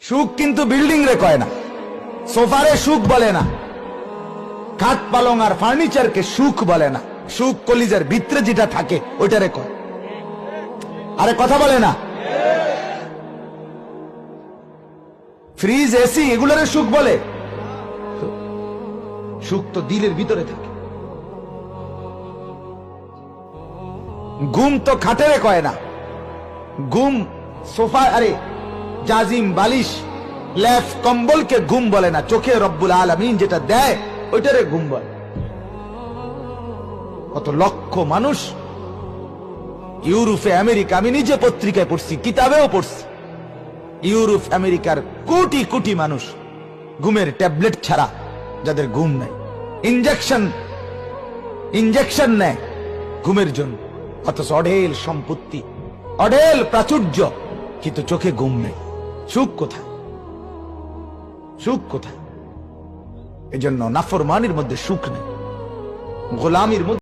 সুখ কিন্তু বিল্ডিং রে কয় না, সোফারে সুখ বলে না, খাট পালং আর ফার্নিচারকে সুখ বলে না। সুখ কলিজার ভিতরে যেটা থাকে ওইটারে কয়। আরে কথা বলে না। ফ্রিজ, এসি এগুলোরে সুখ বলে? সুখ তো দিলের ভিতরে থাকে। ঘুম তো খাটেরে কয় না, ঘুম সোফা, আরে জাজিম, বালিশ, লেফ, কম্বলকে ঘুম বলে না। চোখে রব্বুল আলামিন যেটা দেয় ওইটারে ঘুম বলে। কত লক্ষ মানুষ ইউরোপে, আমেরিকা, আমি নিজে পত্রিকায় পড়ছি, কিতাবেও পড়ছি, ইউরোপ আমেরিকার কোটি কোটি মানুষ ঘুমের ট্যাবলেট ছাড়া যাদের ঘুম নাই, ইনজেকশন নেয় ঘুমের জন্য, অথচ অঢেল সম্পত্তি, অঢেল প্রাচুর্য, কিন্তু চোখে ঘুম নেই। সুখ কোথায়? সুখ কোথায়? এজন্য নাফরমানির মধ্যে সুখ নেই, গোলামির মধ্যে